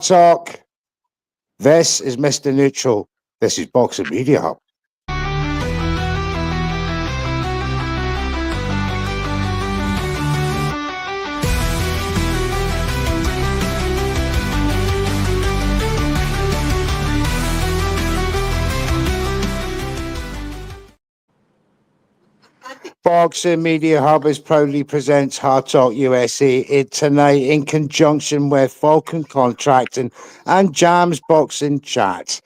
Talk. This is Mr. Neutral. This is Boxing Media Hub. Boxing Media Hub is proudly presents HardTalk USA tonight in conjunction with Vulcan Contracting and Jam's Boxing Chat.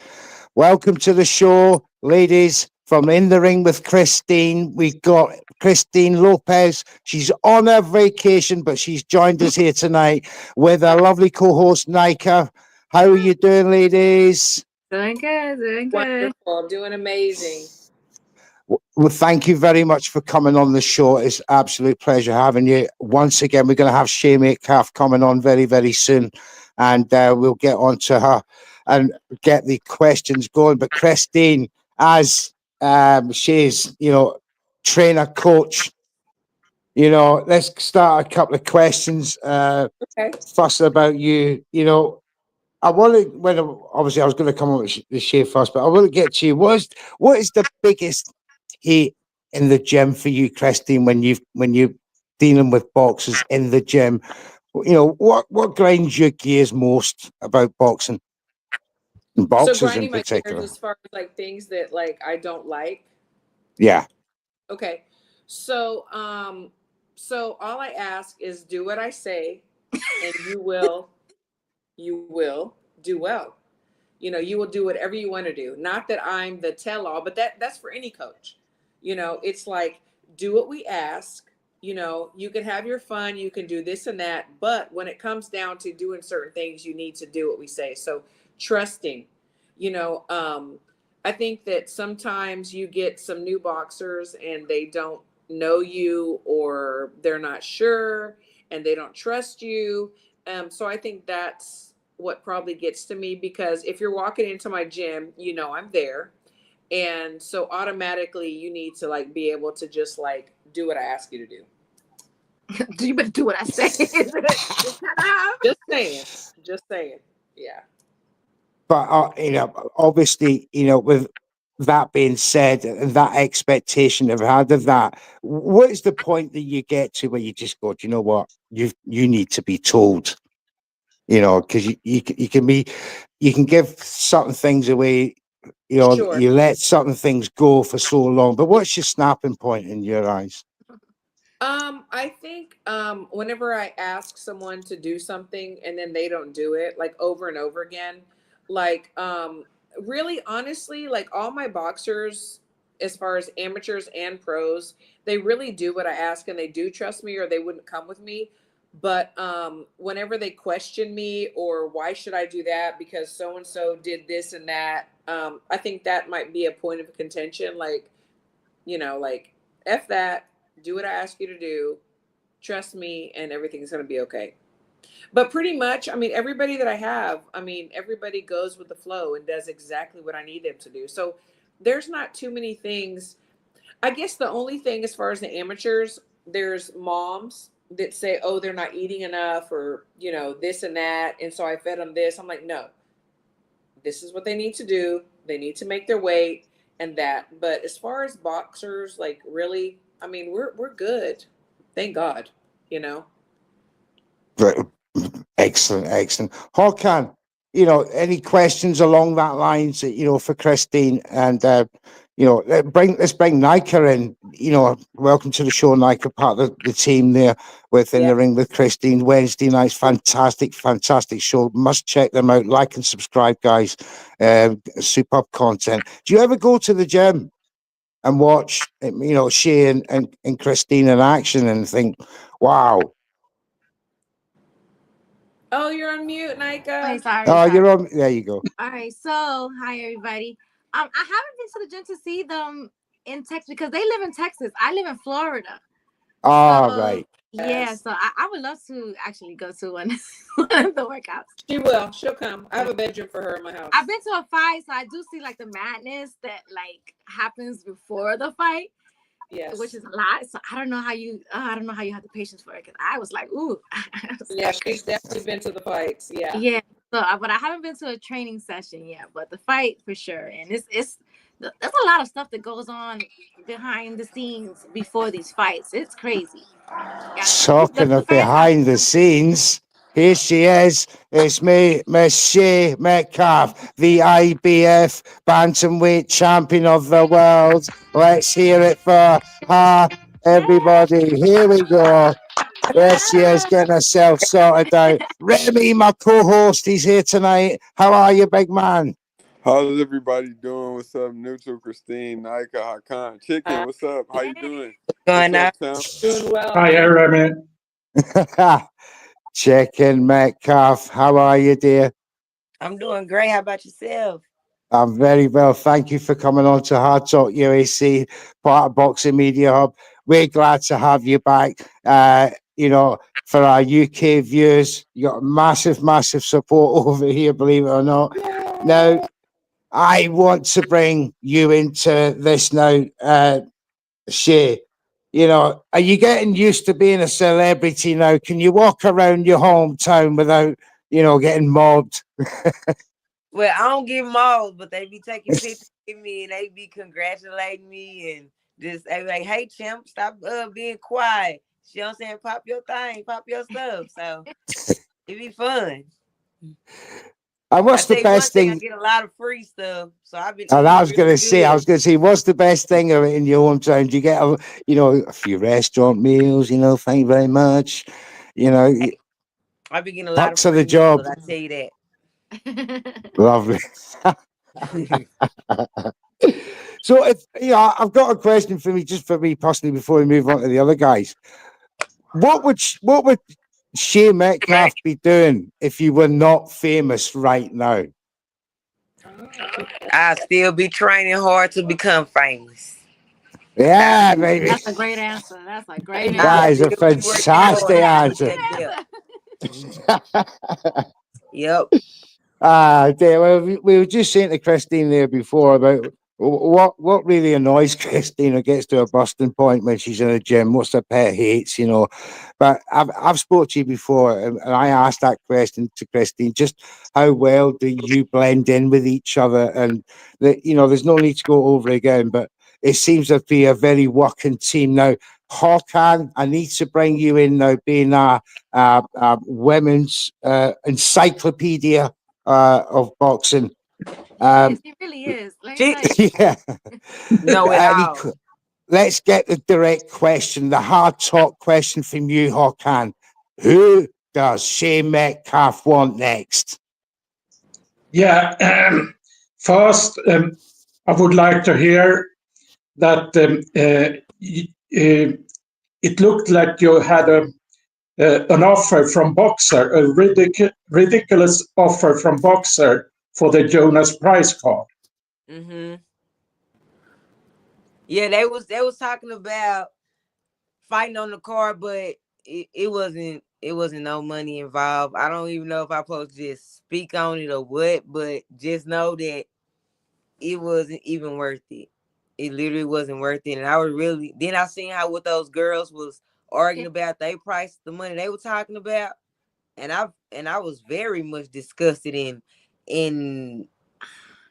Welcome to the show, ladies. From In the Ring with Christine, we've got Christine Lopez. She's on her vacation, but she's joined us here tonight with our lovely co-host, Nika. How are you doing, ladies? Doing good. Wonderful, doing amazing. Well, thank you very much for coming on the show. It's an absolute pleasure having you. Once again, we're going to have Sha Metcalf coming on very, very soon, and we'll get on to her and get the questions going. But Christine, as she's, trainer, coach, let's start a couple of questions. Okay. First about you, I want to, obviously I was going to come on with the Sha first, but I want to get to you. What is the biggest hate in the gym for you, Christine, when you're dealing with boxers in the gym? What grinds your gears most about boxing? And boxers so grinding in particular. my gears as far as like things that like I don't like. Yeah. Okay. So all I ask is do what I say and you will do well. You will do whatever you want to do. Not that I'm the tell-all, but that's for any coach. It's like, do what we ask. You can have your fun, you can do this and that, but when it comes down to doing certain things, you need to do what we say. So trusting, I think that sometimes you get some new boxers and they don't know you or they're not sure and they don't trust you. So I think that's what probably gets to me, because if you're walking into my gym, I'm there. And so automatically you need to like be able to just like do what I ask you to do. You better do what I say. Just saying. Yeah. But obviously, with that being said, and that expectation I've had of that, what is the point that you get to where you just go, do you know what, you need to be told, because you can give certain things away, Sure. you let certain things go for so long. But what's your snapping point in your eyes? I think whenever I ask someone to do something and then they don't do it like over and over again, like really honestly, like all my boxers, as far as amateurs and pros, they really do what I ask and they do trust me or they wouldn't come with me. But whenever they question me or why should I do that because so and so did this and that, I think that might be a point of contention. Like, like F that. Do what I ask you to do, trust me, and everything's going to be okay. But pretty much, everybody that I have, everybody goes with the flow and does exactly what I need them to do. So there's not too many things. I guess the only thing as far as the amateurs, there's moms that say, oh, they're not eating enough or, this and that. And so I fed them this. I'm like, no, this is what they need to do. They need to make their weight and that. But as far as boxers, like really, we're good. Thank God, Excellent. Håkan, any questions along that lines, for Christine? And, let's bring Nika in, welcome to the show, Nika, part of the team there within the ring with Christine. Wednesday nights, fantastic show. Must check them out. Like and subscribe, guys. Superb content. Do you ever go to the gym and watch, Sha and Christine in action and think, wow? Oh, you're on mute, Nika. Wait, sorry. You're on. There you go. All right. So, hi, everybody. I haven't been to the gym to see them in Texas because they live in Texas. I live in Florida. Right. Yeah, so I would love to actually go to one of the workouts. She will. She'll come. I have a bedroom for her in my house. I've been to a fight, so I do see like the madness that like happens before the fight. Yes. Which is a lot. So I don't know how you have the patience for it, because I was like, ooh. Yeah, she's definitely been to the fights. Yeah. Yeah. but I haven't been to a training session yet. But the fight for sure, and there's a lot of stuff that goes on behind the scenes before these fights. It's crazy. Yeah, Talking the of fans have behind the scenes, here she is. It's me, Miss Sha Metcalf, the IBF Bantamweight Champion of the world. Let's hear it for her, everybody. Here we go. There she is, getting herself sorted out. Remy, my co-host, he's here tonight. How are you, big man? How's everybody doing? What's up, Neutral, Christine, Nika, Hakan, Chicken? What's up? How you doing? Going What's on? up, champ? Doing well. Hi, Remy. Chicken Metcalf, how are you, dear? I'm doing great. How about yourself? I'm very well. Thank you for coming on to Hard Talk UAC, part of Boxing Media Hub. We're glad to have you back. For our UK viewers, you got massive, massive support over here, believe it or not. Now, I want to bring you into this now, Shay. Are you getting used to being a celebrity now? Can you walk around your hometown without, getting mobbed? Well, I don't get mauled, but they be taking pictures with me and they be congratulating me and just they be like, "Hey, champ, stop being quiet." You know what I'm saying? Pop your thing, pop your stuff. So it be fun. And what's the best thing? I get a lot of free stuff, so I've been. And I was going to say, what's the best thing of it in your hometown? Do you get a few restaurant meals? Thank you very much. I've been getting a lot of perks of the free job. meals, I tell you that. Lovely. So, I've got a question for me personally before we move on to the other guys. What would Sha Metcalf be doing if you were not famous right now? I still be training hard to become famous. Yeah, baby. That's a great answer. That's a great answer. That is a fantastic answer. Yep. Well, we were just saying to Christine there before about what really annoys Christine or gets to a busting point when she's in a gym. What's her pet hates, But I've spoke to you before, and I asked that question to Christine: just how well do you blend in with each other? And there's no need to go over again, but it seems to be a very working team now. Hakan, I need to bring you in now, being a women's encyclopedia of boxing. It really is. Yeah. No, Let's get the direct question, the hard talk question from you, Hakan. Who does Sha Metcalf want next? Yeah. First, I would like to hear that it looked like you had an offer from Boxer, a ridiculous offer from Boxer for the Jonas Price card. Mm-hmm. Yeah, they was talking about fighting on the card, but it wasn't no money involved. I don't even know if I'm supposed to just speak on it or what, but just know that it wasn't even worth it. It literally wasn't worth it. And then I seen how what those girls was arguing about they price, the money they were talking about. And I was very much disgusted and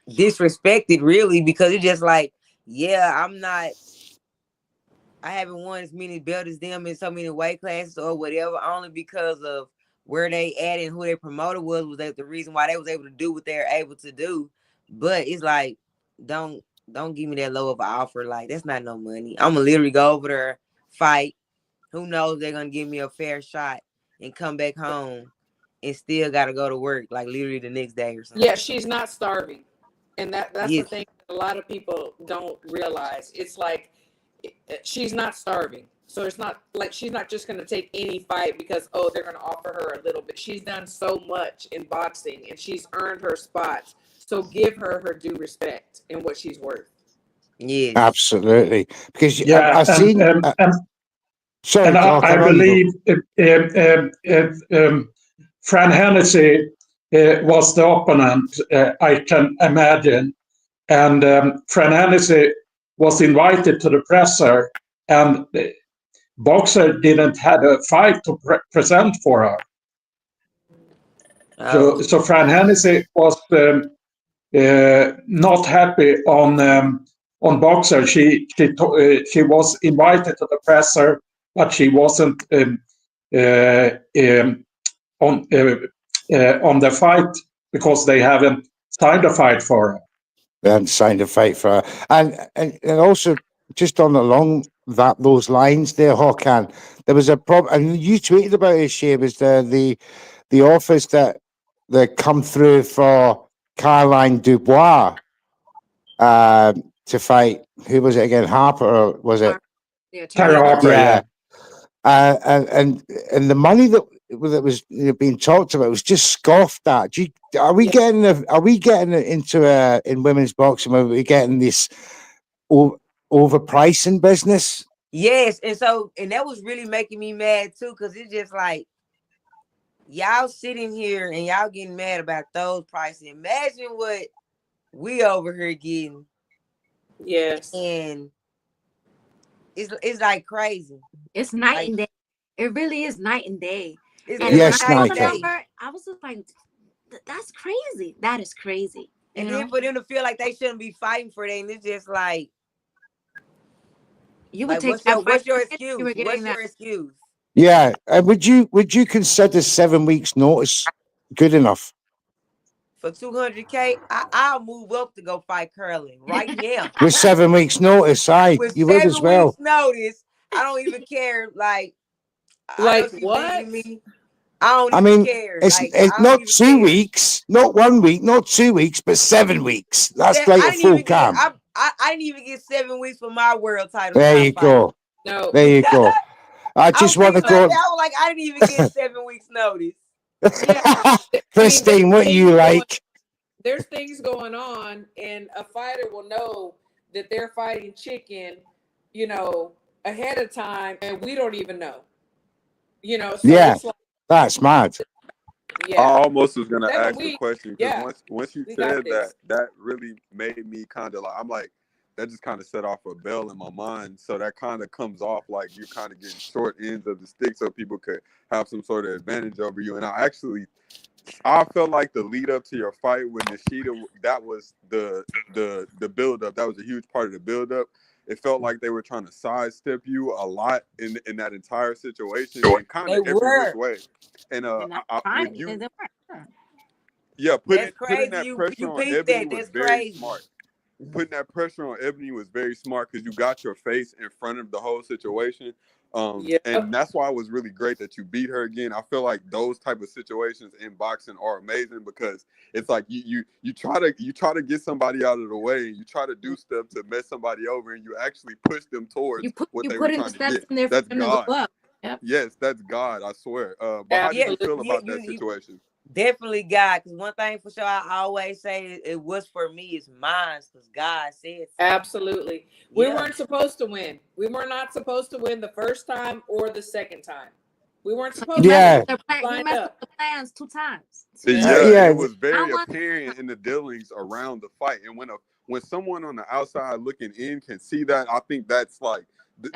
disrespected really, because it's just like, yeah, I haven't won as many belts as them in so many weight classes or whatever, only because of where they at and who their promoter was that the reason why they was able to do what they're able to do. But it's like, don't give me that low of an offer. Like, that's not no money. I'm gonna literally go over there, fight. Who knows, they're gonna give me a fair shot and come back home and still gotta go to work like literally the next day or something. Yeah, she's not starving. And that's the thing that a lot of people don't realize. It's like she's not starving. So it's not like she's not just going to take any fight because, they're going to offer her a little bit. She's done so much in boxing and she's earned her spots. So give her her due respect and what she's worth. Yeah, absolutely. Because I've seen. Sorry, I believe Fran Hennessy was the opponent, I can imagine. And Fran Hennessy was invited to the presser, and Boxer didn't have a fight to present for her. So Fran Hennessy was not happy on Boxer. She was invited to the presser, but she wasn't on the fight because they haven't signed a fight for her. They hadn't signed a fight for her. And also, just on along those lines there, Håkan, there was a problem, and you tweeted about it, Shay, was the offers that come through for Caroline Dubois to fight, who was it again, Harper, or was it? Yeah, Tara Harper, yeah. And the money that was being talked about was just scoffed at. Are we getting into in women's boxing? Are we getting this overpricing business? Yes, and that was really making me mad too, because it's just like y'all sitting here and y'all getting mad about those prices. Imagine what we over here getting. Yes. And it's like crazy. It's night and day. It really is night and day. Yes, night and day. I was just like, that's crazy. That is crazy. And then for them to feel like they shouldn't be fighting for that, and it's just like, you would like, take what's your excuse? What's your excuse? Yeah, would you consider 7 weeks' notice good enough? For $200K, I'll move up to go fight Curling right now. With 7 weeks' notice, you would as well. With 7 weeks' notice, I don't even care. Like what? I don't even care. It's not 2 weeks, not 1 week, not 2 weeks, but 7 weeks. That's like a full camp. I didn't even get 7 weeks for my world title. There you go. No. There you go. I just want to go. I was like, I didn't even get 7 weeks notice. Yeah. Christine, what you like? There's things going on, and a fighter will know that they're fighting chicken, ahead of time, and we don't even know. So it's like, that's mad. Yeah. I almost was gonna ask the question because once you said that really made me kind of like, I'm like, that just kind of set off a bell in my mind. So that kind of comes off like you're kind of getting short ends of the stick, so people could have some sort of advantage over you. And I felt like the lead up to your fight with Nishida, that was the build up. That was a huge part of the build up. It felt like they were trying to sidestep you a lot in that entire situation, and kind of every which way. And putting that pressure on Ebony was very smart. Putting that pressure on Ebony was very smart because you got your face in front of the whole situation. And that's why it was really great that you beat her again. I feel like those type of situations in boxing are amazing because it's like you try to get somebody out of the way, and you try to do stuff to mess somebody over, and you actually push them towards what they were trying to get. That's God. Yep. Yes, that's God. I swear. But how do you feel about that situation? Definitely God, because one thing for sure I always say, it was for me, it's mine, because God said so. Absolutely. We weren't supposed to win. We were not supposed to win the first time or the second time. We weren't supposed to win. He messed up the plans 2 times. It was very apparent in the dealings around the fight. And when someone on the outside looking in can see that, I think that's like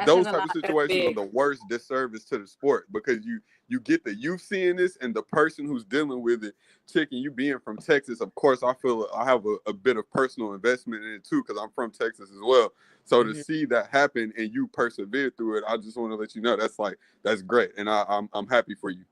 those type of situations are the worst disservice to the sport, because you get the youth seeing this and the person who's dealing with it. Chicken, you being from Texas, of course, I feel I have a bit of personal investment in it too, because I'm from Texas as well. So to see that happen and you persevere through it, I just want to let you know that's great, and I'm happy for you.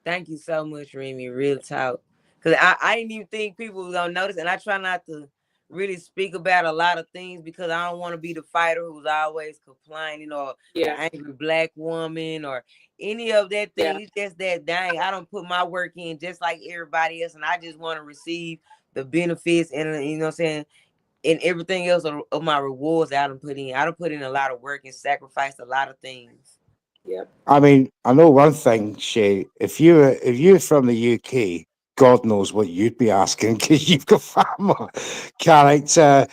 Thank you so much, Remy. Real talk, because I didn't even think people were gonna notice, and I try not to really speak about a lot of things because I don't want to be the fighter who's always complaining or angry black woman or any of that thing. It's just that dang, I don't put my work in just like everybody else, and I just want to receive the benefits and you know what I'm saying, and everything else of my rewards that I don't put in. I don't put in a lot of work and sacrificed a lot of things. Yep. I mean, I know one thing, Shay. If you're from the UK, God knows what you'd be asking, because you've got far more character,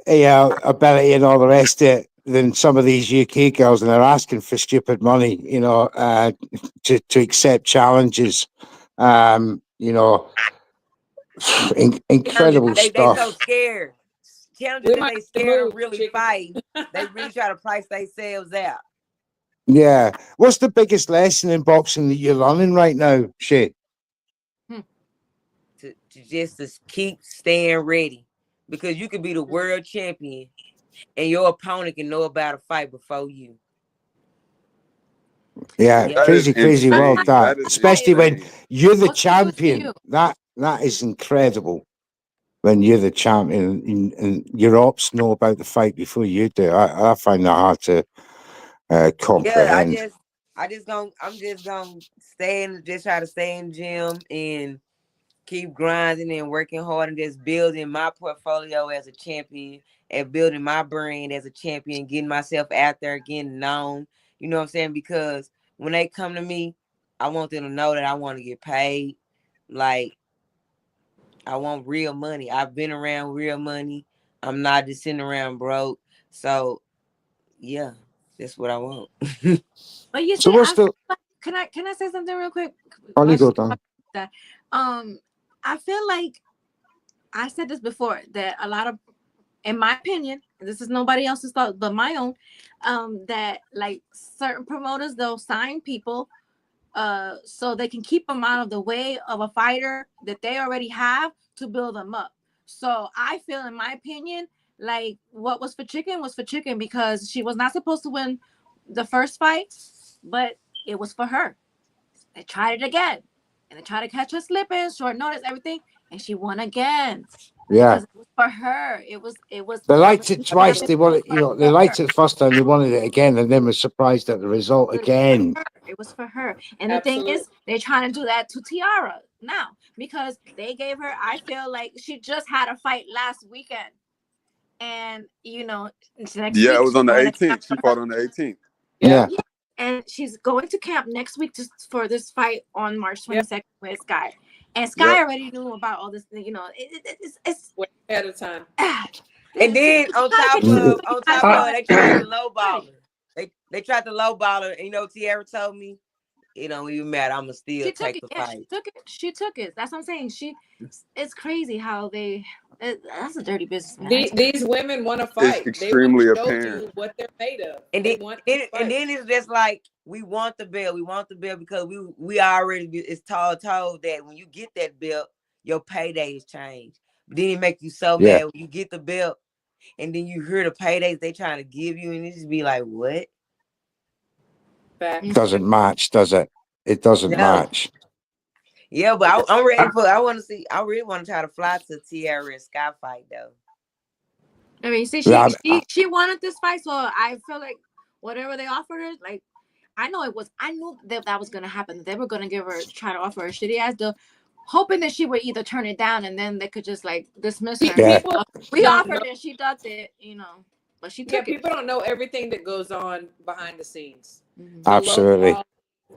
ability, and all the rest of it than some of these UK girls, and they're asking for stupid money, to accept challenges. Incredible stuff. They so scared. Challenges that they scared to really fight. They really try to price themselves out. Yeah. What's the biggest lesson in boxing that you're learning right now, Shay? to keep staying ready, because you could be the world champion and your opponent can know about a fight before you. Yeah, Yeah. crazy world insane. that. That is Especially when insane. you're the What's the news for champion. you? That is incredible. When you're the champion and your ops know about the fight before you do. I find that hard to comprehend. I'm just gonna just try to stay in the gym and keep grinding and working hard and just building my portfolio as a champion and building my brand as a champion, getting myself out there, getting known. You know what I'm saying? Because when they come to me, I want them to know that I want to get paid. Like, I want real money. I've been around real money. I'm not just sitting around broke. So yeah, that's what I want. But you So see, what's the can I say something real quick? on you While go, she Dan? that, I feel like I said this before that a lot of, in my opinion, this is nobody else's thought but my own, that like certain promoters, they'll sign people so they can keep them out of the way of a fighter that they already have to build them up. So I feel, in my opinion, like what was for chicken because she was not supposed to win the first fight, but it was for her. They tried it again, and they tried to catch her slipping, short notice, everything, and she won again. Yeah. Because it was for her. It was They for liked it twice. They wanted, they liked it the first time. They wanted it again, and then were surprised at the result again. It was for her. And the thing Absolutely. is, they're trying to do that to Tiara now because they gave her, I feel like she just had a fight last weekend. And, next week. Yeah, it was on the 18th. She fought on the 18th. Yeah. And she's going to camp next week for this fight on March 22nd with Sky. And Sky Yep. already knew about all this, it's Way ahead of time. And then on top of they tried to lowball her. They tried to lowball her. And Tiara told me, it don't even matter. I'ma still take the fight. She took it. That's what I'm saying. It's crazy how that's a dirty business, man. These women want to fight. It's extremely they want to show apparent. you what they're made of. And then it's just like, we want the belt. We want the belt because we already, it's told that when you get that belt, your paydays change. But then it make you so mad when you get the belt and then you hear the paydays they trying to give you, and it just be like, what? It doesn't match, does it? It doesn't match. Yeah, but I'm ready for. I really want to try to fly to Tiara and Sky fight though. I mean, see, she wanted this fight, so I feel like whatever they offered her, like, I knew that was gonna happen. They were gonna try to offer her a shitty ass deal, hoping that she would either turn it down and then they could just like dismiss her. Yeah. We offered it, she ducked it, but she took it. People don't know everything that goes on behind the scenes. Mm-hmm. Absolutely.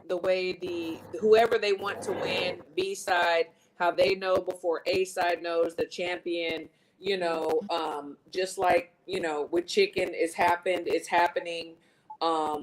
The way whoever they want to win, B side, how they know before A side knows the champion, just like, with chicken it's happening,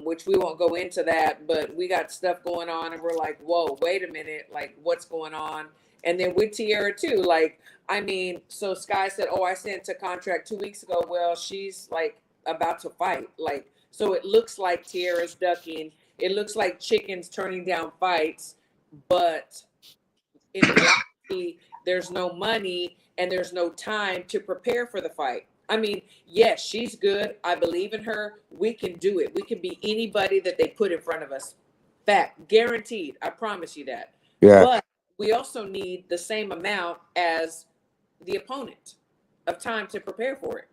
which we won't go into that, but we got stuff going on and we're like, whoa, wait a minute, like what's going on? And then with Tiara too, like, I mean, so Sky said, oh, I sent a contract 2 weeks ago. Well, she's like about to fight. Like, so it looks like Tiara's ducking. It looks like chicken's turning down fights, but in reality, there's no money and there's no time to prepare for the fight. I mean, yes, she's good. I believe in her. We can do it. We can be anybody that they put in front of us. Fact, guaranteed. I promise you that. Yeah. But we also need the same amount as the opponent of time to prepare for it.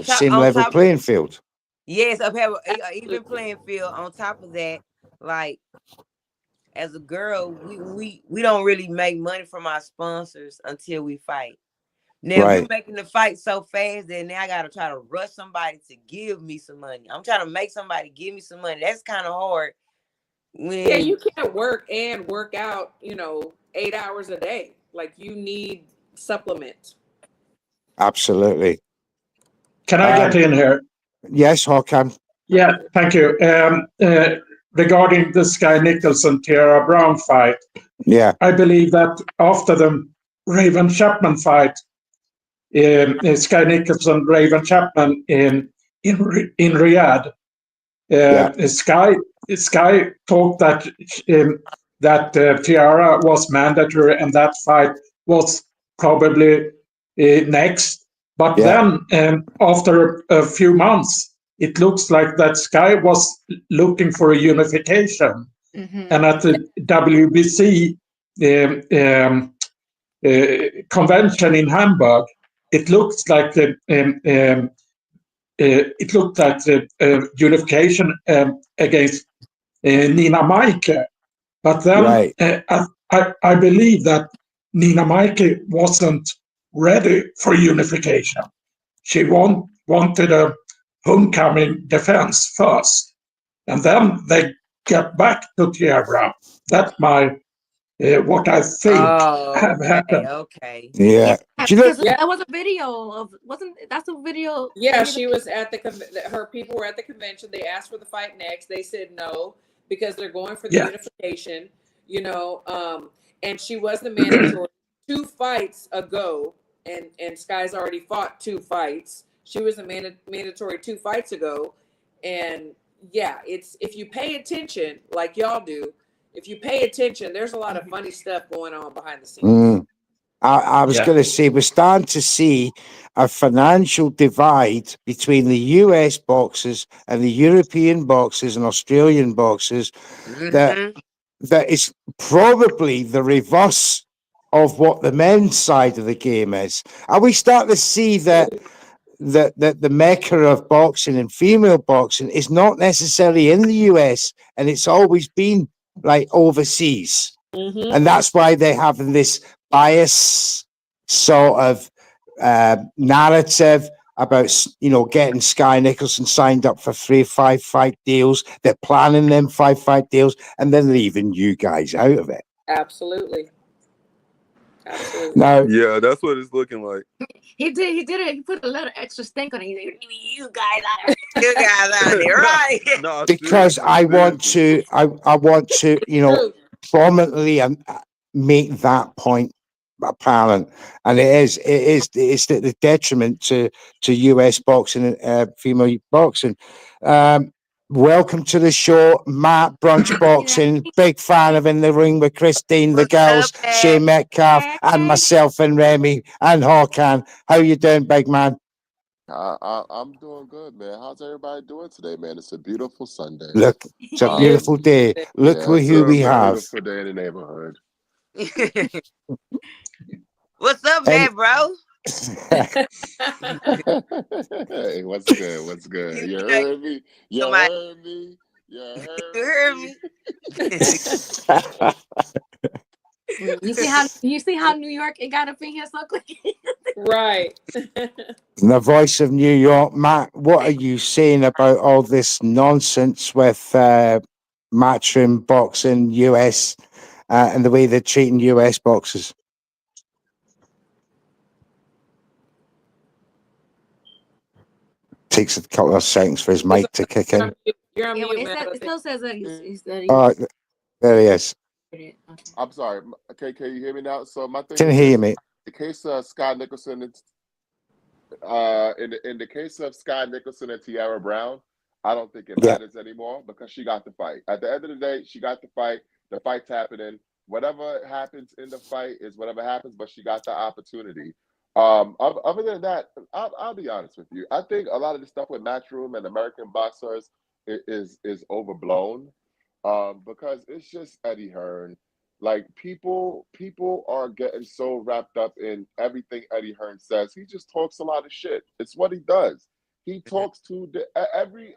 Same level playing field. Yes, even playing field. On top of that, like, as a girl, we don't really make money from our sponsors until we fight. Now, if you're making the fight so fast that now I gotta try to rush somebody to give me some money. I'm trying to make somebody give me some money. That's kind of hard. Yeah, you can't work and work out, 8 hours a day. Like, you need supplement. Absolutely. Can I get in here? Yes, Håkan. Yeah, thank you. Regarding the Sky Nicholson Tiara Brown fight, I believe that after the Raven Chapman fight, Sky Nicholson, Raven Chapman in Riyadh, Sky talked that that Tiara was mandatory and that fight was probably next. But then after a few months, it looks like that Sky was looking for a unification. And at the WBC convention in Hamburg, it looks like the unification against Nina Maike. But then I believe that Nina Maike wasn't ready for unification. She wanted a homecoming defense first, and then they get back to Tiara Brown. That's what I think have happened. Okay. Yeah. Because that was a video of that's a video. Yeah, she was at her people were at the convention. They asked for the fight next. They said no because they're going for the unification. You know, and she was the mandatory 2 fights ago, and Sky's already fought 2 fights. She was a mandatory 2 fights ago, and yeah, it's if you pay attention like y'all do. If you pay attention, there's a lot of funny stuff going on behind the scenes. I was going to say, we're starting to see a financial divide between the US boxers and the European boxers and Australian boxers that is probably the reverse of what the men's side of the game is. Are we starting to see that the mecca of boxing and female boxing is not necessarily in the US, and it's always been like overseas? And that's why they're having this bias sort of narrative about, you know, getting Sky Nicholson signed up for 3 5-fight deals. They're planning them 5-fight deals, and then leaving you guys out of it. Absolutely. Now, yeah, that's what it's looking like. He did it. He put a little extra stink on it. You guys out You guys out there, right? No, because I want to, you know, prominently make that point apparent, and it is the detriment to US boxing and female boxing. Welcome to the show, Matt Brunch Boxing. Big fan of In the Ring with Christine, the girls, Sha Metcalf, and myself and Remy and Hakan. How you doing, big man? I'm doing good, man. How's everybody doing today, man? It's a beautiful Sunday. Look, it's a beautiful day. Look who we have. Beautiful day in the neighborhood. What's up, man, bro? Hey, what's good? What's good? You heard me? You heard me? You heard me? You see how New York it got up in here so quick. Right. The voice of New York, Matt. What are you saying about all this nonsense with Matchroom Boxing US and the way they're treating US boxers? Takes a couple of seconds for his mic to kick in. You're on mute, it still says that he's there he is. I'm sorry. Okay, can you hear me now? So my thing Can hear you, mate. In the case of Sky Nicholson, in the case of Sky Nicholson and Tiara Brown, I don't think it matters anymore because she got the fight. At the end of the day, she got the fight. The fight's happening. Whatever happens in the fight is whatever happens, but she got the opportunity. Other than that, I'll be honest with you. I think a lot of the stuff with Matchroom and American boxers is overblown because it's just Eddie Hearn. Like people are getting so wrapped up in everything Eddie Hearn says. He just talks a lot of shit. It's what he does. He talks to every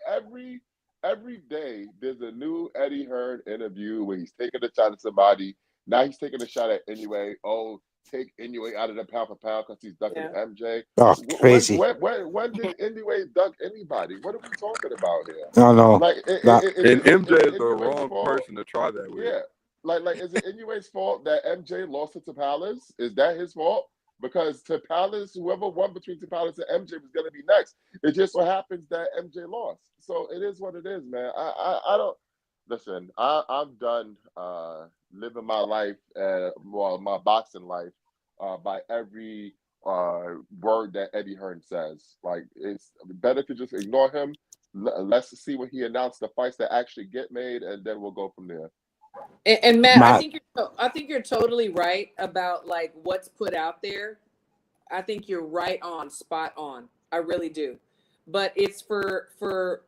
day. There's a new Eddie Hearn interview where he's taking a shot at somebody. Now he's taking a shot at Inoue. Oh, take Inoue out of the pound for pound because he's ducking MJ. Oh, crazy. When did Inoue duck anybody? What are we talking about here? No. Like, and MJ is the wrong person to try that with. Yeah. Like, is it Inoue's fault that MJ lost to Tapales? Is that his fault? Because Tapales, whoever won between Tapales and MJ was going to be next. It just so happens that MJ lost. So it is what it is, man. I don't listen. I'm done living my life, my boxing life, by every word that Eddie Hearn says. Like, it's better to just ignore him. Let's see when he announced the fights that actually get made, and then we'll go from there. And Matt, I think you're totally right about like what's put out there. I think you're right on, spot on. I really do. But it's for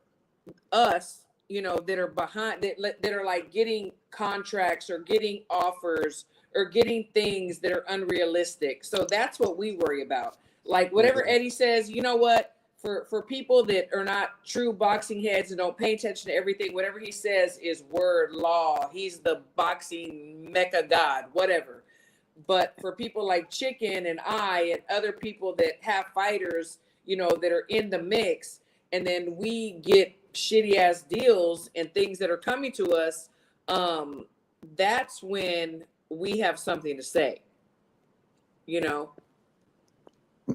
us, you know, that are behind that are like getting contracts or getting offers or getting things that are unrealistic. So that's what we worry about. Like whatever Eddie says, you know what? For people that are not true boxing heads and don't pay attention to everything, whatever he says is word law. He's the boxing mecha god, whatever. But for people like Chicken and I and other people that have fighters, you know, that are in the mix, and then we get shitty ass deals and things that are coming to us, that's when we have something to say, you know.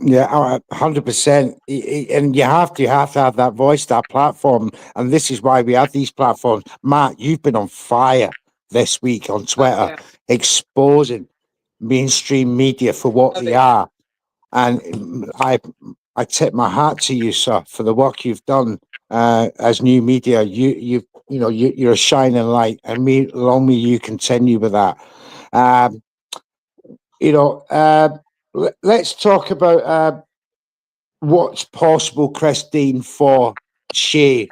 Yeah, 100%. And you have to have that voice, that platform. And this is why we have these platforms. Matt, you've been on fire this week on Twitter, exposing mainstream media for what they are. And I tip my hat to you, sir, for the work you've done as new media. You're a shining light, and long may you continue with that. Let's talk about what's possible, Christine, for Sha,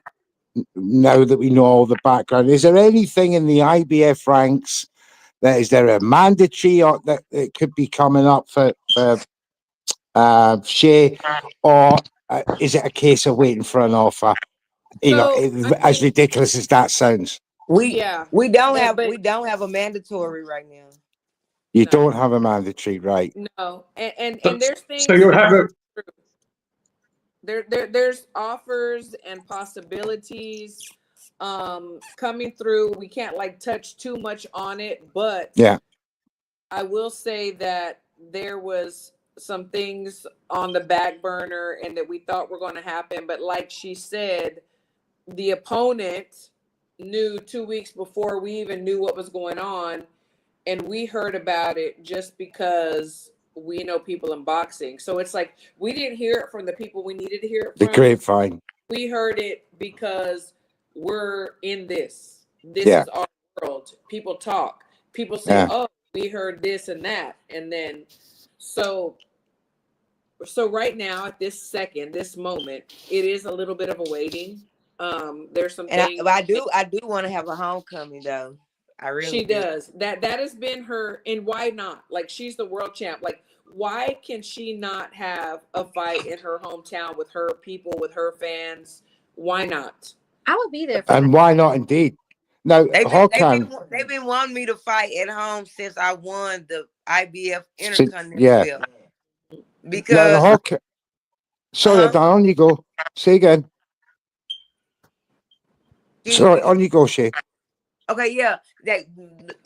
now that we know all the background. Is there anything in the IBF ranks is there a mandatory or that it could be coming up for Sha, or is it a case of waiting for an offer? As ridiculous as that sounds. We don't have a mandatory right now. You don't have a mandatory, right? No, and there's things. So you have a. There's offers and possibilities coming through. We can't like touch too much on it, but yeah, I will say that there was some things on the back burner and that we thought were going to happen, but like she said, the opponent knew 2 weeks before we even knew what was going on, and we heard about it just because we know people in boxing. So it's like we didn't hear it from the people we needed to hear it from. The grapevine. We heard it because we're in this. This is our world. People talk. People say, "Oh, we heard this and that," and then so right now at this second, this moment, it is a little bit of a waiting. There's some things. I do want to have a homecoming though. I really she does. That has been her, and why not? Like, she's the world champ. Like, why can she not have a fight in her hometown with her people, with her fans? Why not? I would be there for and that. Why not indeed? No, they've been wanting me to fight at home since I won the IBF Intercontinental belt. Because sorry, Dan, on you go. Say again. Sorry, on you go, Sha. Okay, yeah. That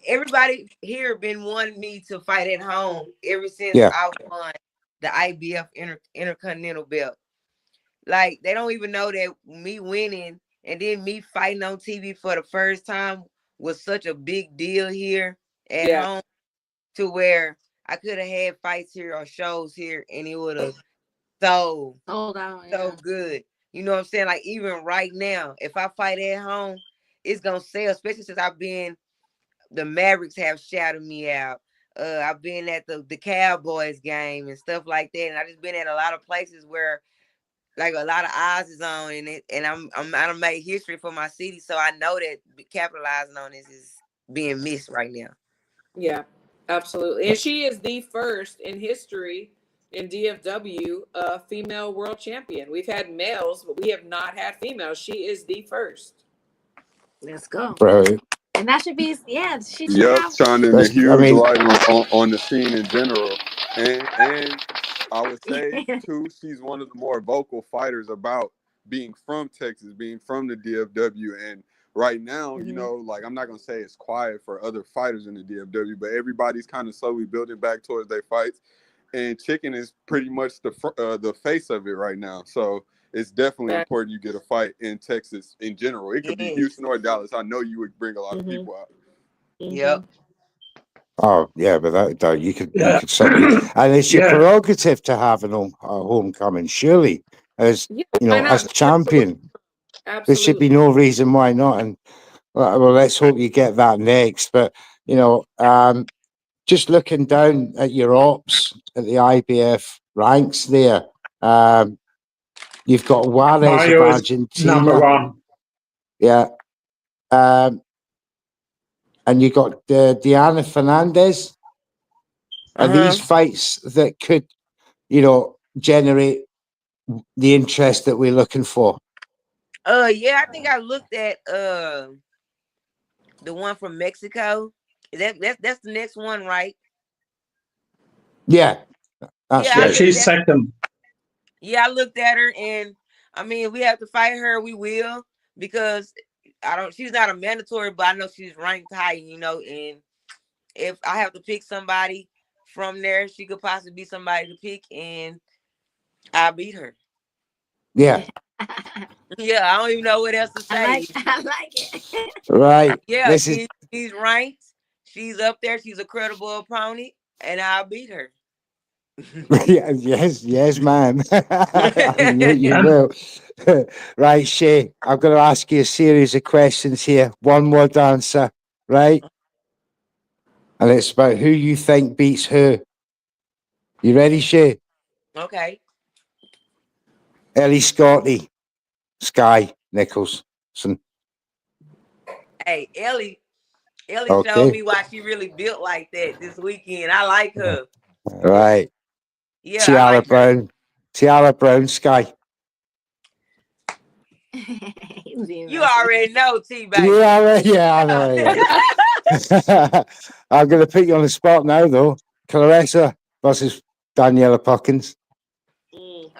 everybody here been wanting me to fight at home ever since I won the IBF Intercontinental belt. Like, they don't even know that me winning and then me fighting on TV for the first time was such a big deal here at home, to where I could have had fights here or shows here and it would have so good. You know what I'm saying? Like, even right now, if I fight at home, it's gonna sell, especially since the Mavericks have shouted me out. I've been at the Cowboys game and stuff like that, and I just been at a lot of places where like a lot of eyes is on it, and I done made history for my city, so I know that capitalizing on this is being missed right now. Yeah, absolutely. And she is the first in history in DFW female world champion. We've had males, but we have not had females. She is the first. Let's go. Right. And that should be, she should have shining a huge light on the scene in general. And I would say, too, she's one of the more vocal fighters about being from Texas, being from the DFW. And right now, you know, like, I'm not going to say it's quiet for other fighters in the DFW, but everybody's kind of slowly building back towards their fights. And Chicken is pretty much the face of it right now. So it's definitely important you get a fight in Texas in general. It could be Houston or Dallas. I know you would bring a lot of people out. Yep. Oh yeah, but that you could certainly, and it's your prerogative to have a homecoming. Surely, as you know, as champion, there should be no reason why not. And Well, let's hope you get that next. But just looking down at your ops at the IBF ranks there, you've got Juarez Mario of is Argentina. number one. Yeah. And you got Diana Fernandez. Are these fights that could, generate the interest that we're looking for? Yeah, I think I looked at the one from Mexico. That's the next one, right? Yeah. She's second. Yeah, I looked at her, and I mean, if we have to fight her, we will, because she's not a mandatory, but I know she's ranked high, and if I have to pick somebody from there, she could possibly be somebody to pick, and I'll beat her. Yeah. Yeah, I don't even know what else to say. I like it. Right. Yeah, she's ranked. She's up there. She's a credible opponent, and I'll beat her. Yes, ma'am. I know you will. Right, Shay, I'm going to ask you a series of questions here. One word answer, right? And it's about who you think beats who. You ready, Shay? Okay. Ellie Scotty, Sky Nicholson. Hey, Ellie showed me why she really built like that this weekend. I like her. Right. Yeah. Tiara Brown. Tiara Brown, Sky. You already know, T-Baby. Yeah, I know. Yeah. I'm going to put you on the spot now, though. Clarissa versus Daniela Puckins.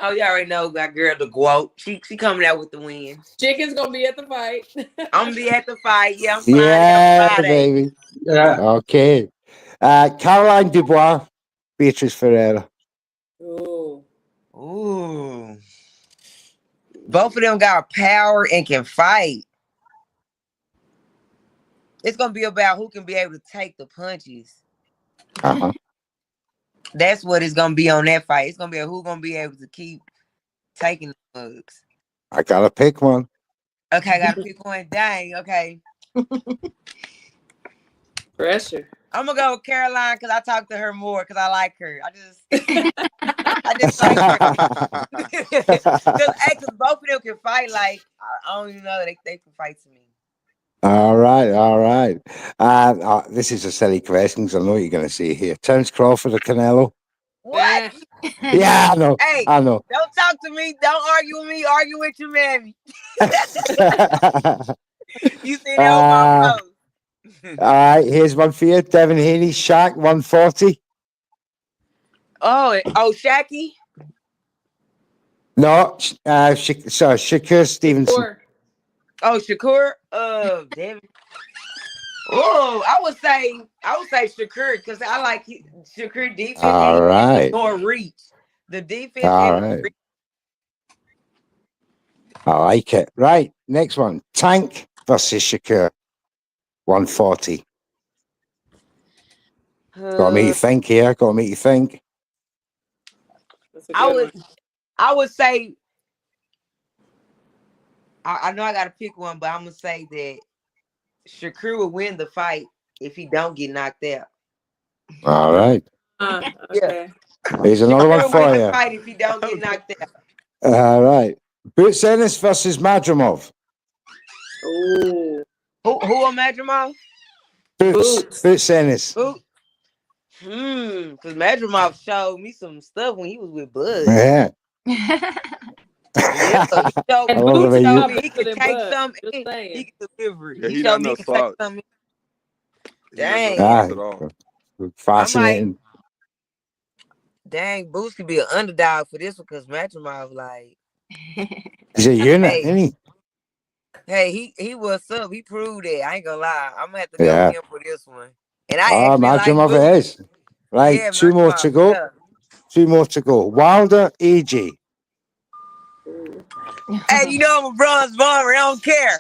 Oh, you already know that girl, the GWOAT. She coming out with the win. Chicken's gonna be at the fight. I'm gonna be at the fight. Yeah, I'm flying out Friday. Baby. Yeah. Okay. Caroline Dubois, Beatrice Ferreira. Ooh. Both of them got power and can fight. It's gonna be about who can be able to take the punches. That's what it's gonna be on that fight. It's gonna be who's gonna be able to keep taking the bugs. I gotta pick one. Okay, I gotta pick one. Dang. Okay. Pressure. I'm gonna go with Caroline because I talk to her more because I like her. I just like her. Because both of them can fight. Like I don't even know they can fight to me. All right. This is a silly question because I know what you're going to say here. Terence Crawford or Canelo? What? Yeah, I know. Hey, I know. Don't talk to me. Don't argue with me. Argue with your mammy. You see that on my post. All right, here's one for you. Devin Haney, Shaq, 140. Oh, Shacky? No, Shakur Stevenson. Sure. Oh, Shakur. Damn it. Oh, I would say Shakur because I like Shakur defense. All right. More reach. The defense. All right. I like it. Right. Next one. Tank versus Shakur. 140. Got me to think here. Got me to think. I would say. I know I gotta pick one, but I'm gonna say that Shakur will win the fight if he don't get knocked out. All right. Okay. Yeah. Here's another one for win you. the fight if he don't get knocked out. All right. Boots Ennis versus Madrimov. Ooh. Who on Madrimov? Boots Ennis. Because Madrimov showed me some stuff when he was with Bud. Yeah. Yeah, And Boots Boots showed me he can take something and he can deliver it. Yeah, he showed me he can take something. Dang. Fascinating. Dang, Boots could be an underdog for this one because Madrimov, like, he's a unit, isn't he? Hey, he was up. He proved it. I ain't gonna lie. I'm gonna have to go with him for this one. And I actually Madrimov like Boots. is. Right, Yeah, two more to go. Yeah. 2 more to go. Wilder, AJ. Hey, you know I'm a bronze bomber. I don't care.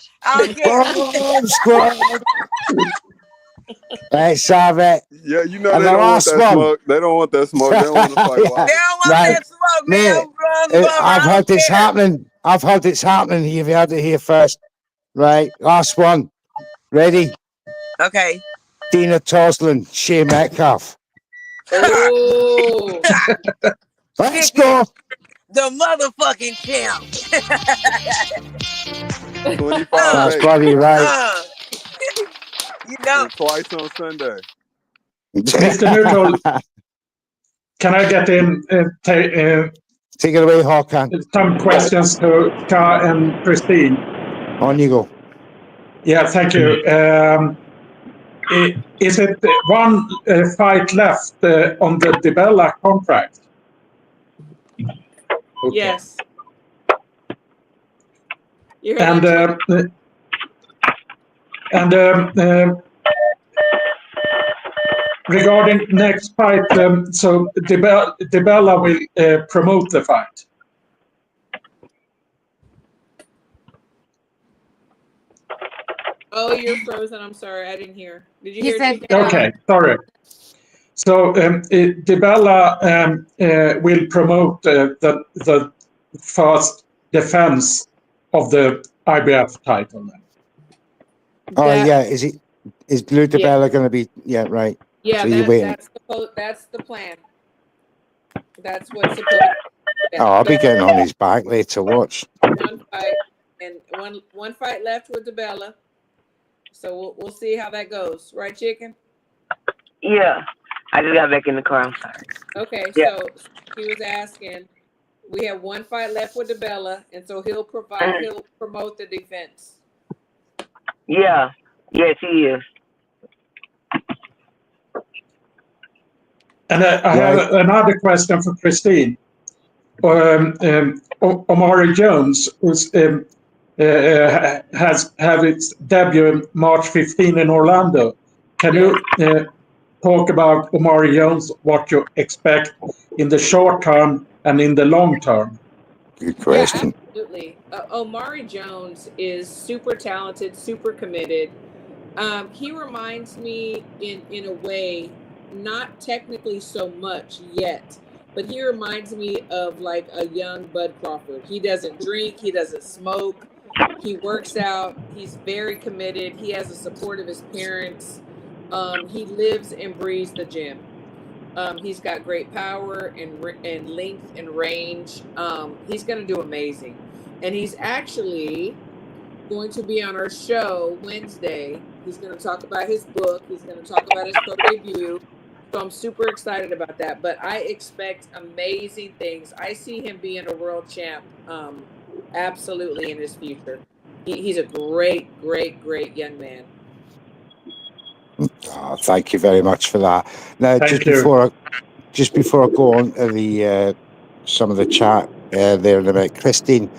Right, Savit. Yeah, you know they don't want that smoke. They don't want that smoke. They don't want to fight Wilder. They don't want that smoke, man. I'm a bronze bomber. I've heard this happening. I've heard it's happening. You've heard it here first. Right, last one. Ready? Okay. Dina Toslin, Sha Metcalf. Oh. Let's go. The motherfucking champ. 25 That's days. bloody right. You know. And twice on Sunday. Mr. Neutral, can I get in take it away, Håkan? some questions to Ka and Christine? On you go. Yeah, thank you. Is it one fight left on the DiBella contract? Okay. Yes. Regarding next fight, so DiBella will promote the fight. Oh, you're frozen. I'm sorry. I didn't hear. Did you hear? Okay, sorry. So DiBella will promote the first defense of the IBF title. Oh yeah, is Blue DiBella going to be? Yeah, right. Yeah, so that's the plan. That's what's supposed. Oh, I'll be getting on his back later. Watch. One fight and one fight left with DiBella. So we'll see how that goes, right, Chicken? Yeah, I just got back in the car. I'm sorry. Okay, yeah. So he was asking. We have one fight left with DiBella, and so he'll promote the defense. Yeah, yes, he is. And I have another question for Christine. Omari Jones has its debut March 15 in Orlando. Can you talk about Omari Jones, what you expect in the short term and in the long term? Good question. Yeah, absolutely. Omari Jones is super talented, super committed. He reminds me in a way, not technically so much yet, but he reminds me of like a young Bud Crawford. He doesn't drink, he doesn't smoke, he works out, he's very committed, he has the support of his parents, he lives and breathes the gym. He's got great power and length and range. He's going to do amazing. And he's actually going to be on our show Wednesday. He's going to talk about his book. He's going to talk about his pro debut. So I'm super excited about that. But I expect amazing things. I see him being a world champ absolutely in his future. He's a great, great, great young man. Oh, thank you very much for that. Now, just before I go on to the some of the chat there in a minute, Christine,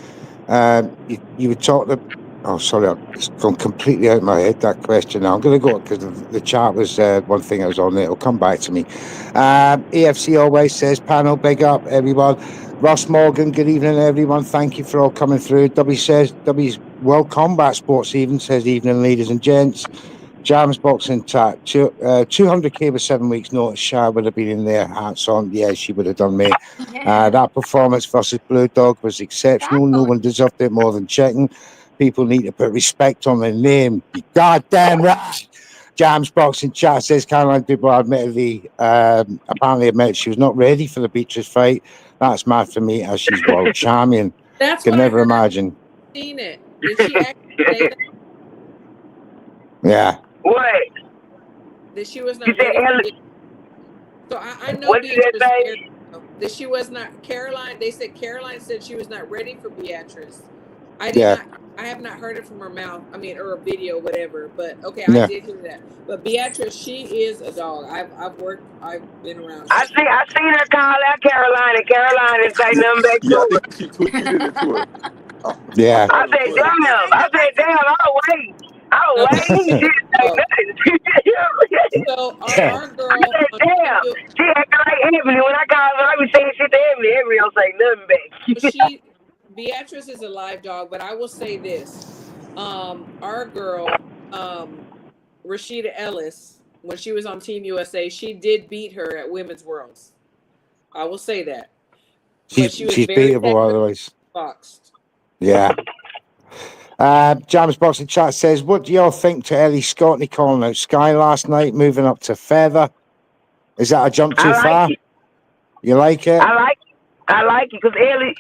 you were talking. Oh, sorry, it's gone completely out of my head, that question. Now I'm going to go because the chat was one thing I was on there. It'll come back to me. AFC always says, panel, big up, everyone. Ross Morgan, good evening, everyone. Thank you for all coming through. W's World Combat Sports even says, evening, ladies and gents. Jams Boxing Chat, 200k with 7 weeks notice. Sha would have been in there, hats on. Yeah, she would have done me. That performance versus Blue Dog was exceptional. No one deserved it more than Chicken. People need to put respect on their name. You goddamn right. Jams Boxing Chat says Caroline Dubois apparently admitted she was not ready for the Beatrice fight. That's mad for me as she's world champion. That's Can never imagine. Seen it. Did she actually say that? Yeah. What? That she was not ready. So I know Beatrice that she was not. Caroline. They said Caroline said she was not ready for Beatrice. I have not heard it from her mouth. I mean, or a video, whatever. But okay, I did hear that. But Beatrice, she is a dog. I've been around. I seen her call out Caroline, and Caroline didn't say nothing back to her. She tweeted it to her. Yeah. I said, damn. I'll wait. So our girl. Damn. She acting like Ebony. When I call her, I be saying shit to Ebony. Ebony don't say nothing back. Beatrice is a live dog, but I will say this. Our girl, Rashida Ellis, when she was on Team USA, she did beat her at Women's Worlds. I will say that. She's beatable otherwise. Boxed. Yeah. James Boxing Chat says, what do y'all think to Ellie Scottney calling out Sky last night, moving up to feather? Is that a jump too far? It. You like it? I like it because Ellie,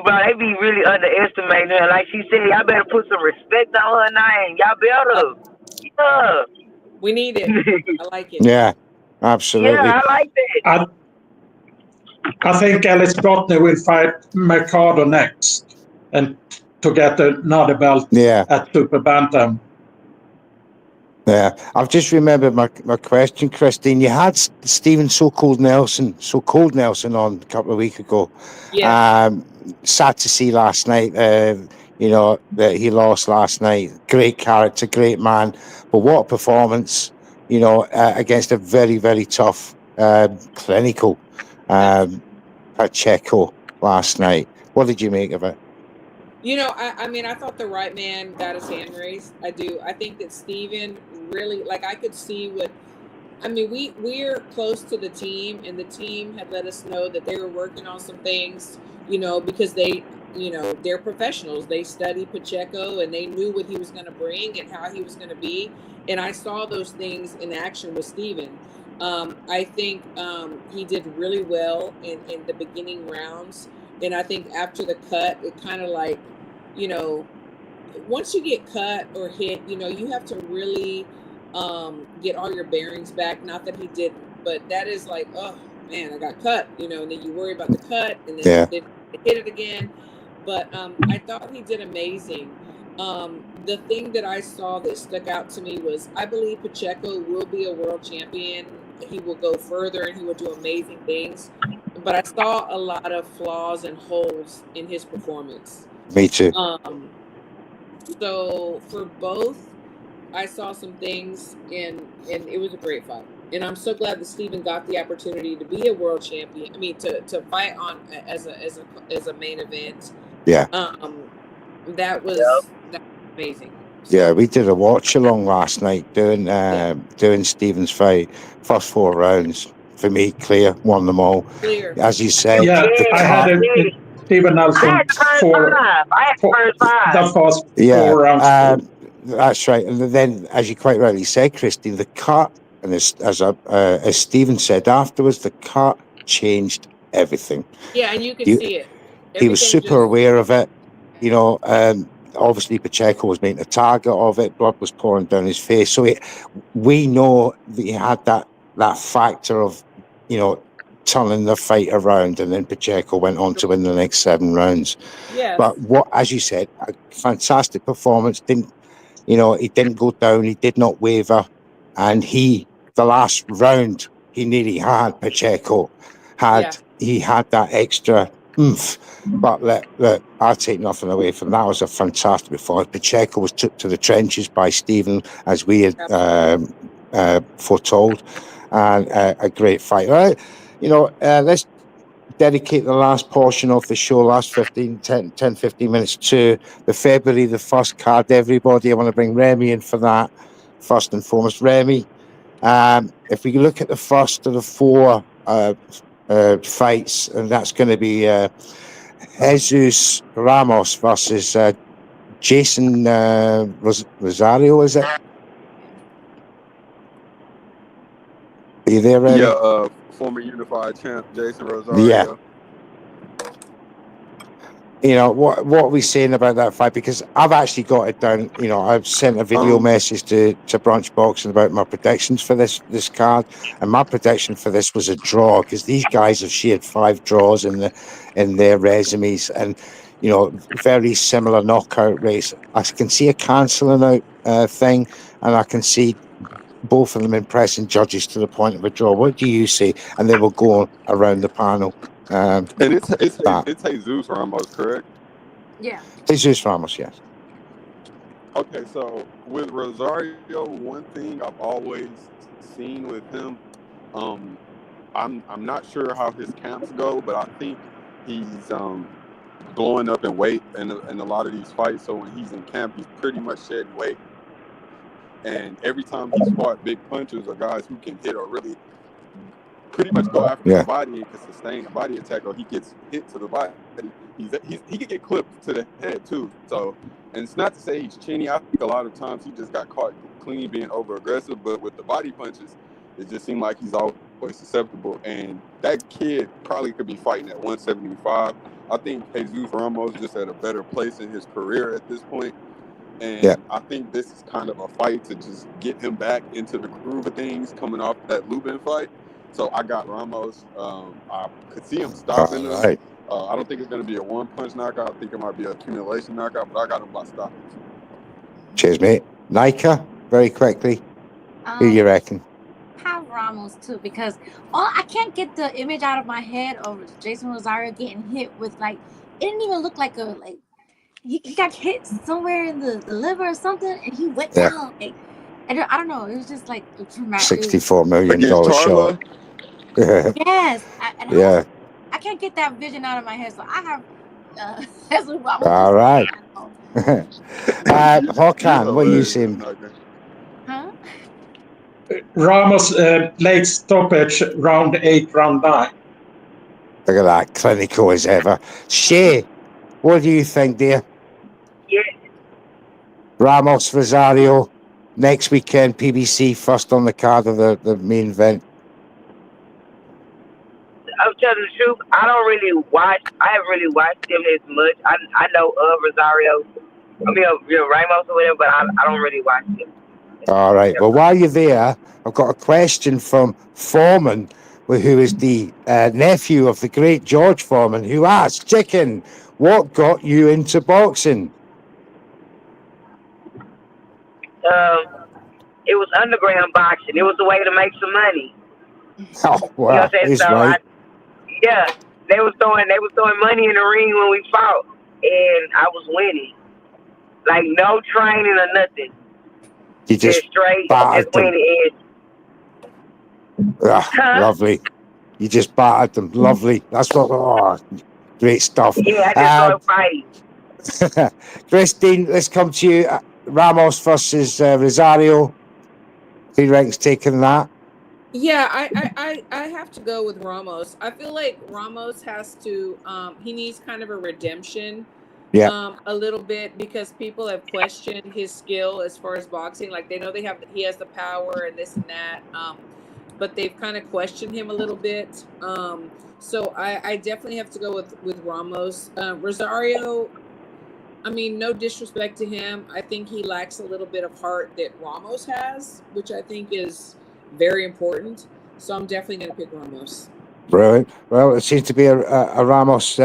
bro, they be really underestimating her. Like she said, y'all better put some respect on her name. Y'all better. Yeah. We need it. I like it. Yeah, absolutely. Yeah, I like that. I think Ellie Scottney will fight Mercado next, and to get another belt at Super Bantam. Yeah, I've just remembered my question, Christine. You had Stephen So Cold Nelson on a couple of weeks ago. Yeah. Sad to see last night, that he lost last night. Great character, great man. But what a performance, against a very, very tough, clinical Pacheco last night. What did you make of it? I thought the right man got his hand raised. I do. I think that Steven really, I could see we're close to the team, and the team had let us know that they were working on some things, because they're professionals. They studied Pacheco, and they knew what he was going to bring and how he was going to be. And I saw those things in action with Steven. I think he did really well in the beginning rounds. And I think after the cut, it kind of once you get cut or hit, you have to really get all your bearings back. Not that he didn't, but that is oh man, I got cut, and then you worry about the cut and then hit it again. But I thought he did amazing. The thing that I saw that stuck out to me was I believe Pacheco will be a world champion. He will go further and he will do amazing things. But I saw a lot of flaws and holes in his performance. Me too. So for both, I saw some things, and it was a great fight. And I'm so glad that Steven got the opportunity to be a world champion. I mean, to fight on as a main event. Yeah. That was amazing. So, yeah, we did a watch along last night doing Steven's fight. First 4 rounds for me, clear, won them all. Clear. As you said, I had Steven Nelson for the first 4 rounds. That's right. And then, as you quite rightly said, Christine, the cut, and as Steven said afterwards, the cut changed everything. Yeah, and you could see it. He was super aware of it. Obviously Pacheco was making a target of it. Blood was pouring down his face. So we know that he had that factor of, turning the fight around, and then Pacheco went on to win the next 7 rounds. Yes. But as you said, a fantastic performance. He didn't go down. He did not waver. And the last round, he nearly had Pacheco. He had that extra oomph. But look, I'll take nothing away from that. It was a fantastic performance. Pacheco was took to the trenches by Steven, as we had foretold, and a great fight. All right, let's dedicate the last portion of the show, last 15 minutes, to the February the 1st card. Everybody, I want to bring Remy in for that, first and foremost. Remy, if we look at the first of the 4 fights, and that's going to be Jesus Ramos versus Jason Rosario, is it? Are you there, Remy? Yeah, former unified champ Jason Rosario. Yeah. What are we saying about that fight? Because I've actually got it down. I've sent a video message to Brunch Boxing about my predictions for this card, and my prediction for this was a draw, because these guys have shared 5 draws in their resumes, and very similar knockout rates. I can see a cancelling out thing, and I can see both of them impressing judges to the point of a draw. What do you see? And then we'll go around the panel. And it's Jesus Ramos, correct? Yeah. Jesus Ramos, yes. Okay, so with Rosario, one thing I've always seen with him, I'm not sure how his camps go, but I think he's blowing up in weight in a lot of these fights. So when he's in camp, he's pretty much shedding weight. And every time he's fought big punchers or guys who can hit or really pretty much go after the body and can sustain a body attack, or he gets hit to the body. He could get clipped to the head too. So, and it's not to say he's chinny. I think a lot of times he just got caught clean being over aggressive, but with the body punches, it just seemed like he's always susceptible. And that kid probably could be fighting at 175. I think Jesus Ramos just at a better place in his career at this point. And I think this is kind of a fight to just get him back into the groove of things coming off that Lubin fight. So I got Ramos. I could see him stopping him. I don't think it's going to be a one-punch knockout. I think it might be an accumulation knockout, but I got him by stoppage. Cheers, mate. Nika, very quickly. Who you reckon? Have Ramos too, because I can't get the image out of my head of Jason Rosario getting hit with it didn't even look like he got hit somewhere in the liver or something, and he went down. I don't know. It was just like a traumatic. $64 million shot. Yes. I can't get that vision out of my head, so I have. All right. Hakan, what are you saying? Huh? Ramos late stoppage, round 8, round 9. Look at that, clinical as ever. Shay, what do you think, dear? Yeah. Ramos, Rosario, next weekend, PBC, first on the card of the main event. I'm telling the truth, I haven't really watched him as much. I know of Rosario, Ramos or whatever, but I don't really watch him. All right. Well, while you're there, I've got a question from Foreman, who is the nephew of the great George Foreman, who asked, Chicken, what got you into boxing? It was underground boxing. It was a way to make some money. Oh, wow. You know what I'm saying? So right. They was throwing money in the ring when we fought, and I was winning. Like no training or nothing. You just straight, battered them. Lovely. You just battered them. Lovely. That's what. Great stuff. Yeah, I just started fighting. Christine, let's come to you. Ramos versus Rosario. Who ranks taking that? Yeah, I have to go with Ramos. I feel like Ramos has to he needs kind of a redemption a little bit, because people have questioned his skill as far as boxing. Like they know he has the power and this and that, but they've kind of questioned him a little bit. So I definitely have to go with Ramos. Rosario, I mean, no disrespect to him, I think he lacks a little bit of heart that Ramos has, which I think is very important. So I'm definitely going to pick Ramos. Brilliant. Well, it seems to be a Ramos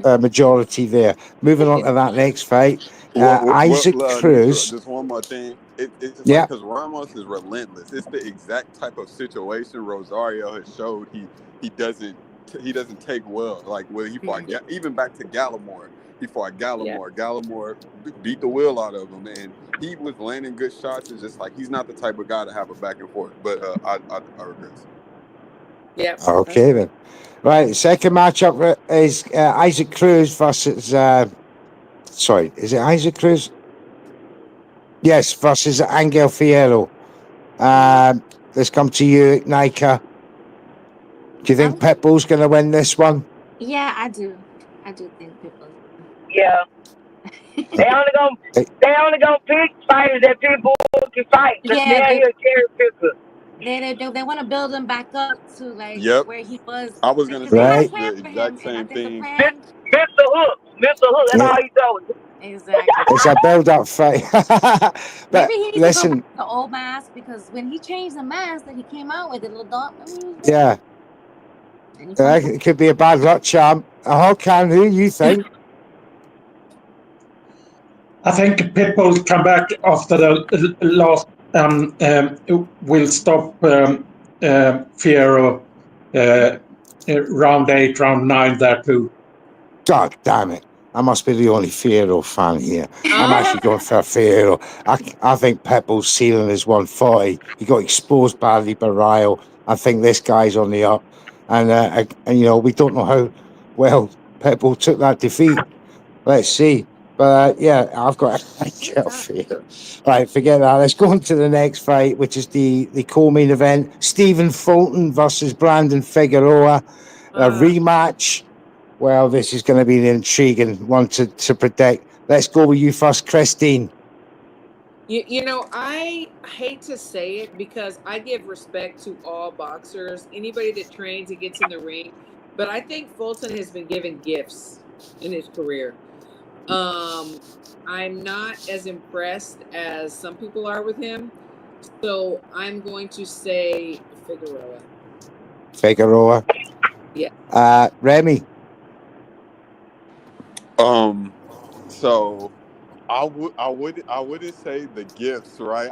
majority there. Moving on to that next fight, Isaac Cruz. Just one more thing. It's just because Ramos is relentless. It's the exact type of situation Rosario has showed he doesn't take well. Like when he fought, even back to Gallimore. He fought Gallimore. Gallimore beat the wheel out of him, and he was landing good shots. It's just like he's not the type of guy to have a back and forth. But I regress. Yeah. Okay then. Right. Second matchup is Isaac Cruz versus. Sorry, is it Isaac Cruz? Yes, versus Angel Fierro. Let's come to you, Nika. Do you think Pitbull's going to win this one? Yeah, I do. I do think Pitbull. Yeah. They only gonna pick fighters that people can fight. He's a cherry picker. They want to build him back up to where he was. I was gonna say the exact same thing. Mr. Hook. That's all he's doing. Exactly. It's a build-up fight. Maybe he needs to go back to the old mask, because when he changed the mask that he came out with, it looked dark. It could be a bad luck charm. Hakan, who you think? I think Pitbull come back after the last will stop Fierro round 8, round 9 there too. God damn it. I must be the only Fierro fan here. I'm actually going for Fierro. I think Pitbull's ceiling is 140. He got exposed badly by Ryle. I think this guy's on the up. And we don't know how well Pitbull took that defeat. Let's see. But yeah, I've got Metcalf here. Right, forget that. Let's go on to the next fight, which is the co-main event: Stephen Fulton versus Brandon Figueroa, a rematch. Well, this is going to be an intriguing one to predict. Let's go with you first, Christine. You know, I hate to say it because I give respect to all boxers, anybody that trains and gets in the ring. But I think Fulton has been given gifts in his career. I'm not as impressed as some people are with him. So I'm going to say Figueroa. Figueroa. Yeah. Remy. So I wouldn't say the gifts, right?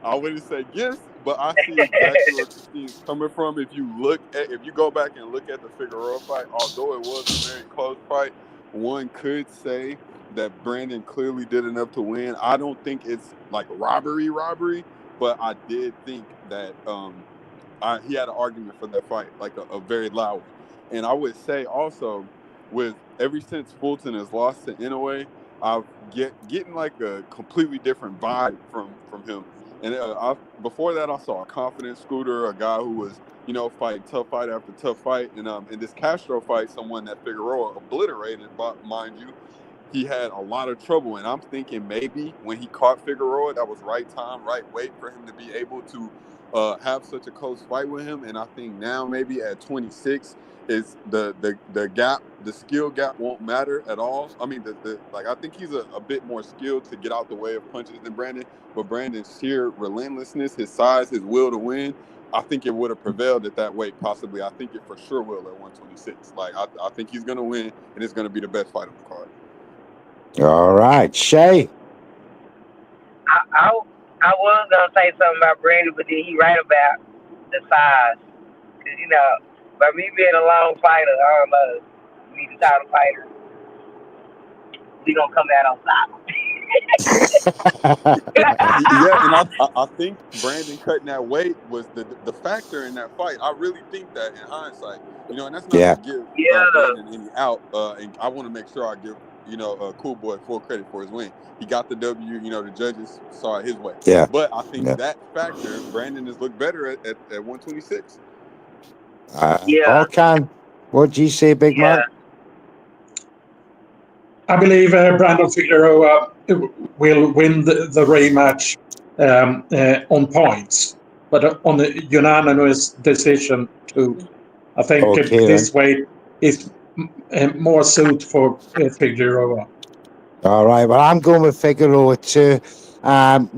I wouldn't say gifts, but I see exactly where Christine's coming from. If you go back and look at the Figueroa fight, although it was a very close fight, one could say that Brandon clearly did enough to win. I don't think it's like robbery, but I did think that he had an argument for that fight, like a very loud one. And I would say also, with ever since Fulton has lost to Inoue, I've getting like a completely different vibe from him. And before that, I saw a confident Scooter, a guy who was fighting tough fight after tough fight. And in this Castro fight, someone that Figueroa obliterated, but mind you, he had a lot of trouble. And I'm thinking maybe when he caught Figueroa, that was right time, right weight for him to be able to have such a close fight with him. And I think now maybe at 26, is the gap, the skill gap won't matter at all. I mean, I think he's a bit more skilled to get out the way of punches than Brandon, but Brandon's sheer relentlessness, his size, his will to win, I think it would have prevailed at that weight possibly. I think it for sure will at 126. Like, I think he's going to win, and it's going to be the best fight on the card. All right, Shay. I was going to say something about Brandon, but then he right about the size. Because, by me being a long fighter, I don't know, me the title fighter, we gonna come out on top. Yeah, and I think Brandon cutting that weight was the factor in that fight. I really think that in hindsight, and that's not to give Brandon any out. And I want to make sure I give Cool Boy full credit for his win. He got the W. The judges saw it his way. Yeah, but I think that factor, Brandon has looked better at 126. Hakan, what do you say, Big man? I believe Brandon Figueroa will win the rematch on points, but on a unanimous decision too. I think this weight is more suited for Figueroa. All right, well, I'm going with Figueroa too. I'm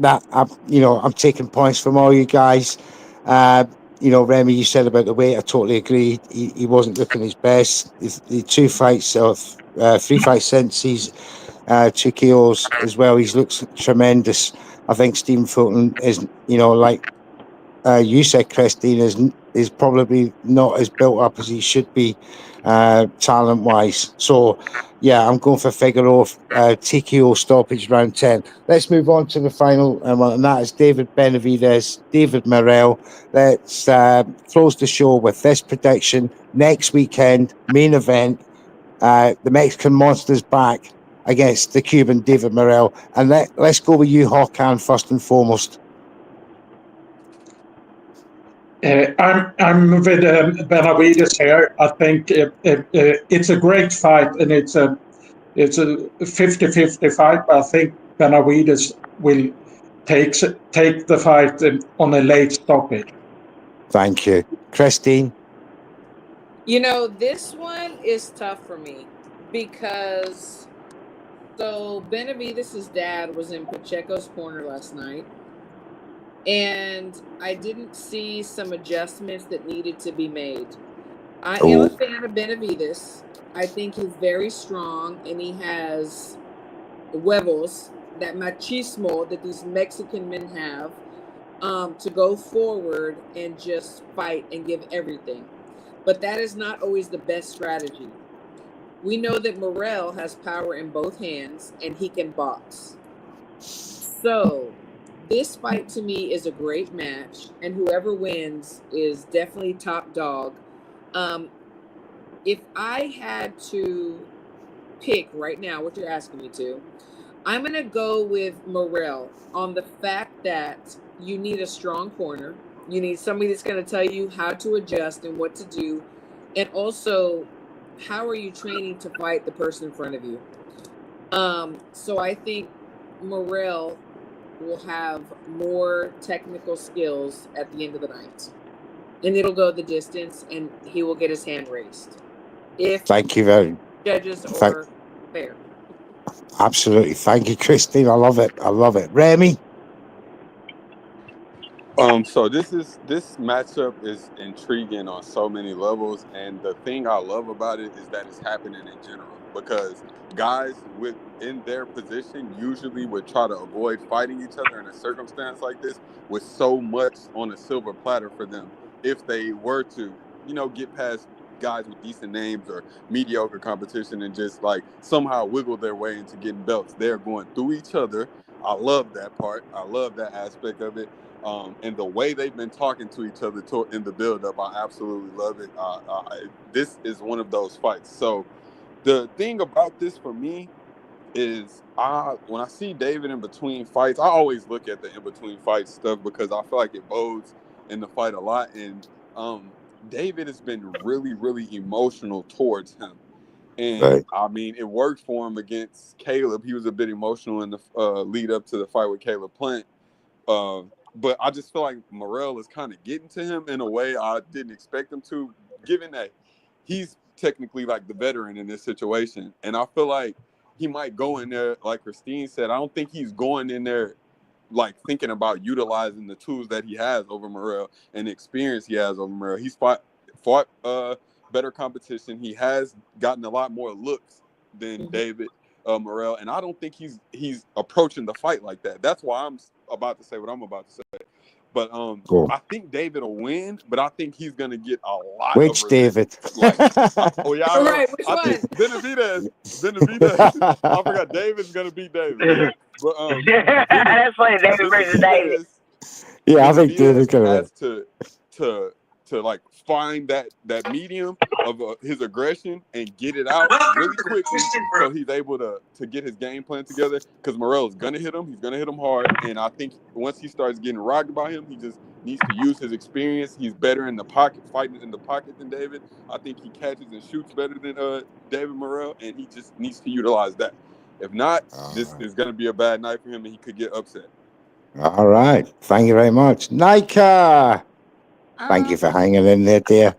taking points from all you guys. Remy, you said about the weight. I totally agree. He wasn't looking his best. The 3 fights since he's 2 KOs as well. He looks tremendous. I think Stephen Fulton is, like you said, Christine, is probably not as built up as he should be talent wise. So yeah, I'm going for Figueroa TKO stoppage round 10. Let's move on to the final, and that is David Benavidez, David Morrell. Let's close the show with this prediction. Next weekend, main event, the Mexican Monster's back against the Cuban David Morrell. And let's go with you, Hakan, first and foremost. I'm with Benavidez here. I think it's a great fight, and it's a 50-50 fight. But I think Benavidez will take the fight on a late stoppage. Thank you, Christine. This one is tough for me because Benavidez's dad was in Pacheco's corner last night. And I didn't see some adjustments that needed to be made. I am a fan of Benavidez. I think he's very strong, and he has huevos, that machismo that these Mexican men have, to go forward and just fight and give everything. But that is not always the best strategy. We know that Morrell has power in both hands, and he can box. So this fight to me is a great match, and whoever wins is definitely top dog. If I had to pick right now, what you're asking me to, I'm going to go with Morrell on the fact that you need a strong corner. You need somebody that's going to tell you how to adjust and what to do. And also, how are you training to fight the person in front of you? So I think Morrell will have more technical skills at the end of the night. And it'll go the distance, and he will get his hand raised. Thank you very much. Judges are fair. Absolutely. Thank you, Christine. I love it. I love it. Remy? So this matchup is intriguing on so many levels, and the thing I love about it is that it's happening in general, because guys in their position usually would try to avoid fighting each other in a circumstance like this, with so much on a silver platter for them if they were to, get past guys with decent names or mediocre competition and just like somehow wiggle their way into getting belts. They're going through each other. I love that part. I love that aspect of it. And the way they've been talking to each other in the build-up, I absolutely love it. This is one of those fights. So the thing about this for me is when I see David in between fights, I always look at the in-between fight stuff because I feel like it bodes in the fight a lot. And David has been really, really emotional towards him. And right. I mean, it worked for him against Caleb. He was a bit emotional in the lead up to the fight with Caleb Plant. But I just feel like Morrell is kind of getting to him in a way I didn't expect him to, given that he's technically like the veteran in this situation. And I feel like he might go in there, like Christine said, I don't think he's going in there like thinking about utilizing the tools that he has over Morrell and the experience he has over Morrell. He's fought better competition. He has gotten a lot more looks than David Morrell, and I don't think he's approaching the fight like that. That's why I'm about to say what I'm about to say. But cool. I think David will win, but I think he's gonna get a lot. Which of David? Like, oh yeah, right. Which one? Benavidez. I forgot David's gonna beat David. But that's funny. David versus David. Yeah, I think David's gonna win. To like find that medium of his aggression and get it out really quickly, so he's able to get his game plan together. Because Morrell is gonna hit him, he's gonna hit him hard, and I think once he starts getting rocked by him, he just needs to use his experience. He's better in the pocket, fighting in the pocket than David. I think he catches and shoots better than David Morrell, and he just needs to utilize that. If not, this is gonna be a bad night for him, and he could get upset. All right, thank you very much, Nika. Thank you for hanging in there, dear.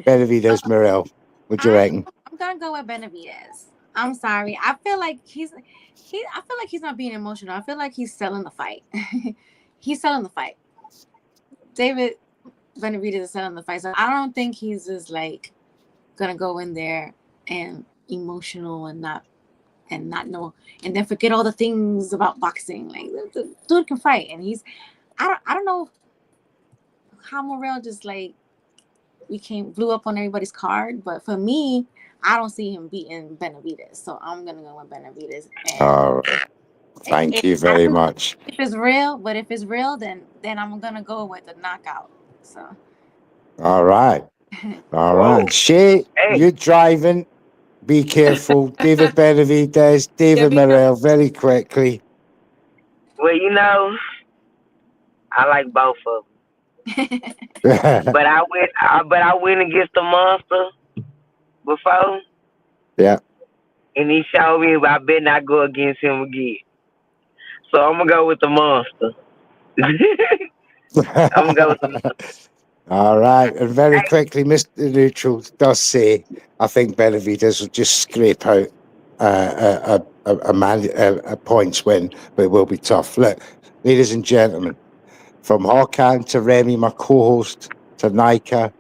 Benavidez, Morrell. What do you reckon? I'm gonna go with Benavidez. I'm sorry. I feel like he's not being emotional. I feel like he's selling the fight. He's selling the fight. David Benavidez is selling the fight. So I don't think he's just like gonna go in there and emotional and not know and then forget all the things about boxing. Like the dude can fight, and I don't know how Morrell just like blew up on everybody's card, but for me, I don't see him beating Benavidez, so I'm gonna go with Benavidez. All right, thank you very much. If it's real, then I'm gonna go with the knockout. So, all right, Shay, you're driving. Be careful, David Benavidez, David Morrell, very quickly. Well, I like both of them. but I went against the monster before. Yeah. And he showed me I better not go against him again. So I'm gonna go with the monster. I'm gonna go with the monster. All right, and very quickly, Mr. Neutral does say, I think Benavidez will just scrape out a points win, but it will be tough. Look, ladies and gentlemen, from Hakan to Remy, my co-host, to Nika,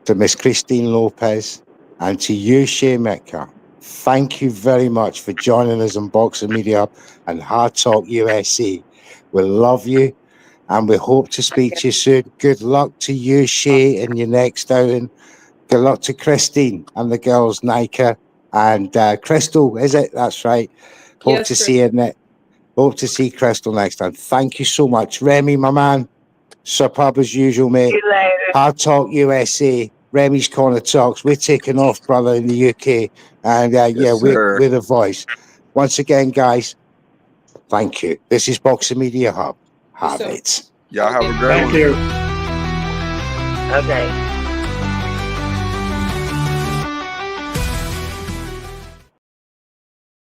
to Miss Christine Lopez, and to you, Sha Metcalf, thank you very much for joining us on Boxing Media Hub and HardTalk USA. We love you, and we hope to speak to you soon. Good luck to you, Sha, in your next outing. Good luck to Christine and the girls, Nika and Crystal, is it? That's right. Hope to see you Hope to see Crystal next time. Thank you so much. Remy, my man, superb as usual, mate. See you later. HardTalk USA. Remy's Corner Talks. We're taking off, brother, in the UK. And we're the voice. Once again, guys, thank you. This is Boxing Media Hub. Have it. Y'all have a great one. Thank you. Okay.